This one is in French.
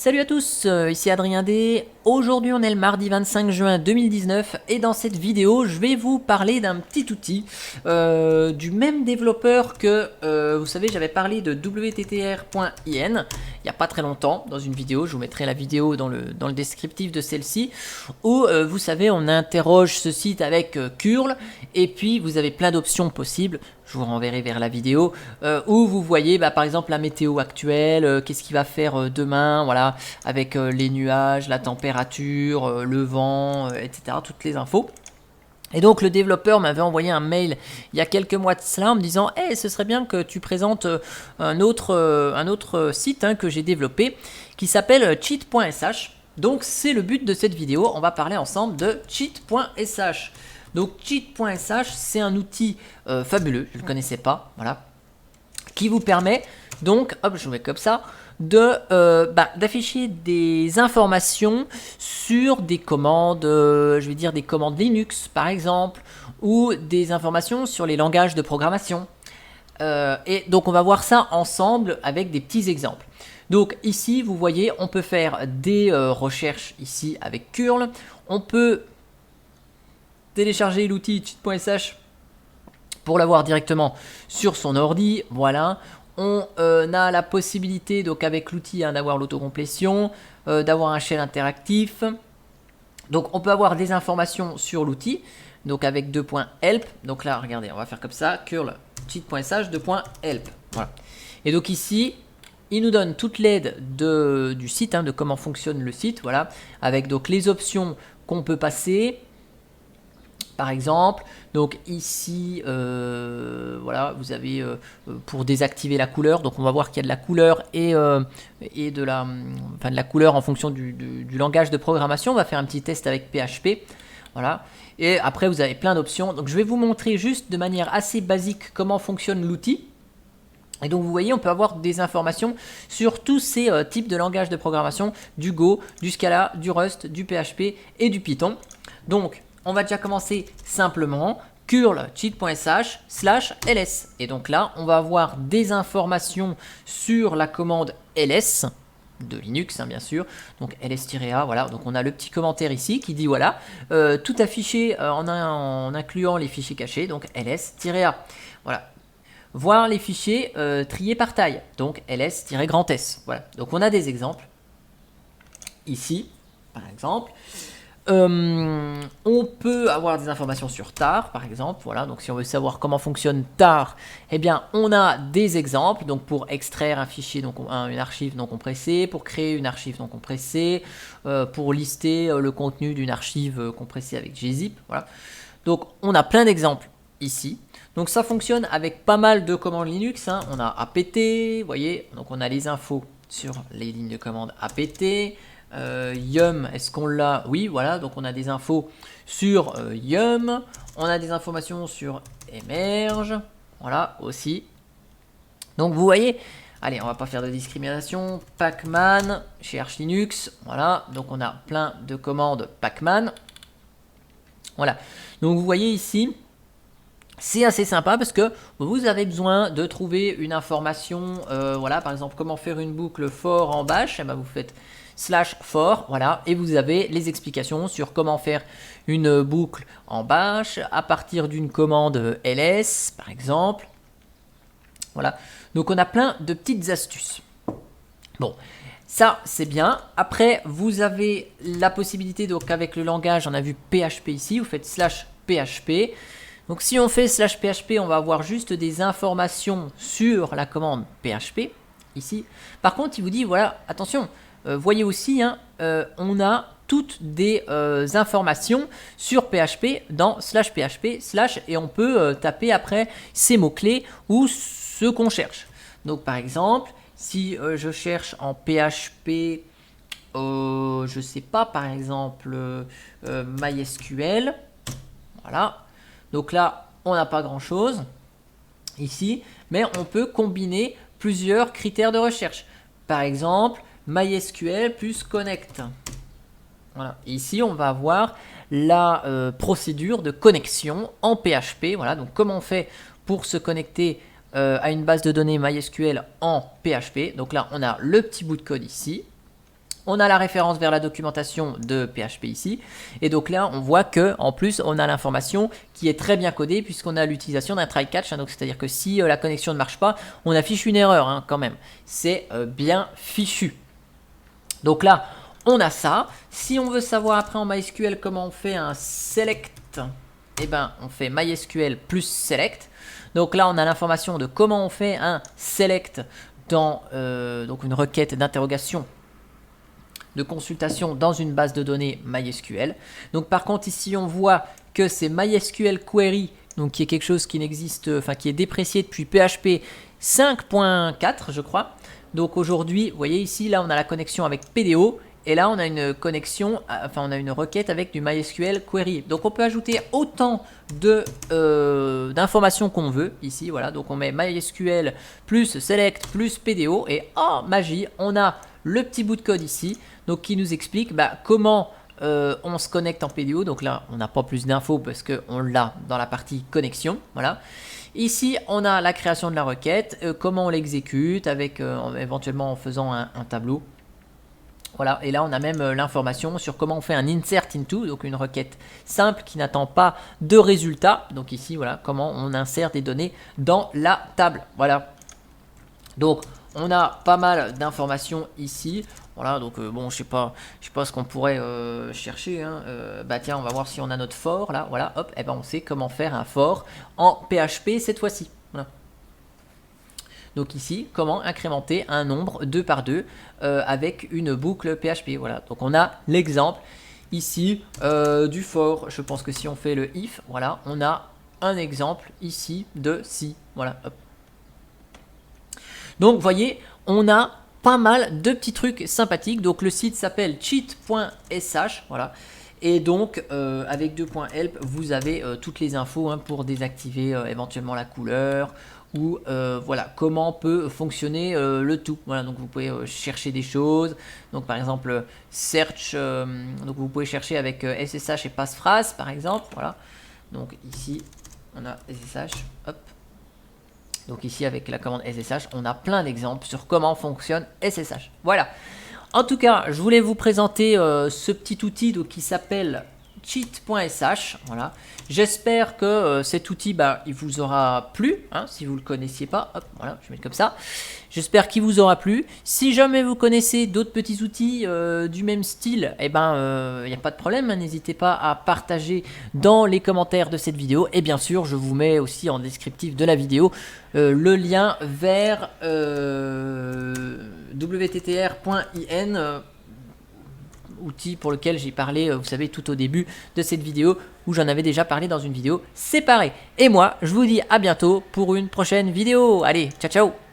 Salut à tous, ici Adrien D. Aujourd'hui on est le mardi 25 juin 2019 et dans cette vidéo je vais vous parler d'un petit outil du même développeur que, vous savez, j'avais parlé de wttr.in il n'y a pas très longtemps dans une vidéo, je vous mettrai la vidéo dans le descriptif de celle-ci, où vous savez on interroge ce site avec curl et puis vous avez plein d'options possibles. Je vous renverrai vers la vidéo où vous voyez par exemple la météo actuelle, qu'est-ce qu'il va faire demain, voilà, avec les nuages, la température, le vent, etc. Toutes les infos. Et donc le développeur m'avait envoyé un mail il y a quelques mois de cela en me disant hey, ce serait bien que tu présentes un autre site que j'ai développé qui s'appelle cheat.sh. Donc c'est le but de cette vidéo, on va parler ensemble de cheat.sh. Donc cheat.sh, c'est un outil fabuleux, je ne le connaissais pas, voilà, qui vous permet donc, hop, je vous mets comme ça, d'afficher des informations sur des commandes, je vais dire des commandes Linux par exemple, ou des informations sur les langages de programmation. Et donc on va voir ça ensemble avec des petits exemples. Donc ici, vous voyez, on peut faire des recherches ici avec curl, on peut télécharger l'outil cheat.sh pour l'avoir directement sur son ordi, voilà. On a la possibilité, donc avec l'outil, d'avoir l'autocomplétion, d'avoir un shell interactif. Donc on peut avoir des informations sur l'outil, donc avec 2.help. Donc là, regardez, on va faire comme ça, curl cheat.sh 2.help. Voilà. Et donc ici, il nous donne toute l'aide du site, de comment fonctionne le site, voilà, avec donc les options qu'on peut passer. Par exemple, donc ici, voilà, vous avez pour désactiver la couleur, donc on va voir qu'il y a de la couleur et de la couleur en fonction du langage de programmation. On va faire un petit test avec PHP, voilà. Et après, vous avez plein d'options. Donc je vais vous montrer juste de manière assez basique comment fonctionne l'outil. Et donc vous voyez, on peut avoir des informations sur tous ces types de langages de programmation, du Go, du Scala, du Rust, du PHP et du Python. Donc on va déjà commencer simplement, curl cheat.sh/ls. Et donc là, on va avoir des informations sur la commande ls, de Linux bien sûr, donc ls-a, voilà, donc on a le petit commentaire ici qui dit voilà, tout affiché en incluant les fichiers cachés, donc ls-a, voilà. Voir les fichiers triés par taille, donc ls-grand S, voilà. Donc on a des exemples, ici, par exemple. On peut avoir des informations sur tar par exemple, voilà, donc si on veut savoir comment fonctionne tar, eh bien on a des exemples, donc pour extraire un fichier, donc une archive non compressée, pour créer une archive non compressée, pour lister le contenu d'une archive compressée avec gzip, voilà. Donc on a plein d'exemples ici. Donc ça fonctionne avec pas mal de commandes Linux, on a apt, vous voyez, donc on a les infos sur les lignes de commande apt. Yum, est-ce qu'on l'a? Oui, voilà, donc on a des infos sur Yum, on a des informations sur Emerge, voilà, aussi. Donc vous voyez, allez, on va pas faire de discrimination, Pacman, chez Arch Linux, voilà, donc on a plein de commandes Pacman, voilà. Donc vous voyez ici, c'est assez sympa parce que vous avez besoin de trouver une information, voilà, par exemple, comment faire une boucle for en bash, vous faites /for, voilà, et vous avez les explications sur comment faire une boucle en bash à partir d'une commande ls, par exemple. Voilà, donc on a plein de petites astuces. Bon, ça c'est bien. Après, vous avez la possibilité, donc avec le langage, on a vu PHP ici, vous faites /php. Donc si on fait /php, on va avoir juste des informations sur la commande PHP, ici. Par contre, il vous dit, voilà, attention, voyez aussi, on a toutes des informations sur PHP dans /php/ et on peut taper après ces mots-clés ou ce qu'on cherche. Donc par exemple, si je cherche en PHP, je sais pas, par exemple, MySQL, voilà. Donc là, on n'a pas grand-chose ici, mais on peut combiner plusieurs critères de recherche. Par exemple, MySQL plus connect. Voilà. Et ici, on va avoir la procédure de connexion en PHP. Voilà. Donc, comment on fait pour se connecter à une base de données MySQL en PHP. Donc là, on a le petit bout de code ici. On a la référence vers la documentation de PHP ici. Et donc là, on voit que en plus, on a l'information qui est très bien codée puisqu'on a l'utilisation d'un try catch. Hein, donc c'est-à-dire que si la connexion ne marche pas, on affiche une erreur hein, quand même. C'est bien fichu. Donc là, on a ça. Si on veut savoir après en MySQL comment on fait un select, eh ben, on fait MySQL plus select. Donc là, on a l'information de comment on fait un select dans donc une requête d'interrogation, de consultation dans une base de données MySQL. Donc par contre, ici, on voit que c'est MySQL Query, donc qui est quelque chose qui n'existe, enfin qui est déprécié depuis PHP 5.4, je crois. Donc aujourd'hui, vous voyez ici, là, on a la connexion avec PDO. Et là, on a une connexion, enfin, on a une requête avec du MySQL Query. Donc, on peut ajouter autant d'informations qu'on veut ici. Voilà, donc on met MySQL plus select plus PDO. Et oh, magie, on a le petit bout de code ici. Donc, qui nous explique comment on se connecte en PDO. Donc là, on n'a pas plus d'infos parce qu'on l'a dans la partie connexion. Voilà. Ici, on a la création de la requête, comment on l'exécute, avec éventuellement en faisant un tableau. Voilà, et là on a même l'information sur comment on fait un insert into, donc une requête simple qui n'attend pas de résultat. Donc ici, voilà, comment on insère des données dans la table. Voilà. Donc on a pas mal d'informations ici. Voilà, donc bon, je sais pas ce qu'on pourrait chercher. Hein. Bah tiens, on va voir si on a notre for là. Voilà, hop, et ben on sait comment faire un for en PHP cette fois-ci. Voilà. Donc ici, comment incrémenter un nombre 2 par 2 avec une boucle PHP. Voilà, donc on a l'exemple ici du for. Je pense que si on fait le if, voilà, on a un exemple ici de si. Voilà, hop. Donc vous voyez, on a pas mal de petits trucs sympathiques. Donc le site s'appelle cheat.sh, voilà. Et donc avec 2.help, vous avez toutes les infos hein, pour désactiver éventuellement la couleur, ou voilà comment peut fonctionner le tout. Voilà, donc vous pouvez chercher des choses. Donc par exemple search, donc vous pouvez chercher avec SSH et passphrase par exemple. Voilà. Donc ici on a SSH. Hop. Donc ici avec la commande SSH, on a plein d'exemples sur comment fonctionne SSH. Voilà. En tout cas, je voulais vous présenter ce petit outil donc, qui s'appelle cheat.sh. Voilà. J'espère que cet outil, il vous aura plu. Hein, si vous ne le connaissiez pas, hop, voilà, je vais mettre comme ça. J'espère qu'il vous aura plu. Si jamais vous connaissez d'autres petits outils du même style, il n'y a pas de problème. Hein, n'hésitez pas à partager dans les commentaires de cette vidéo. Et bien sûr, je vous mets aussi en descriptif de la vidéo le lien vers wttr.in. Outil pour lequel j'ai parlé, vous savez, tout au début de cette vidéo, où j'en avais déjà parlé dans une vidéo séparée. Et moi, je vous dis à bientôt pour une prochaine vidéo. Allez, ciao ciao.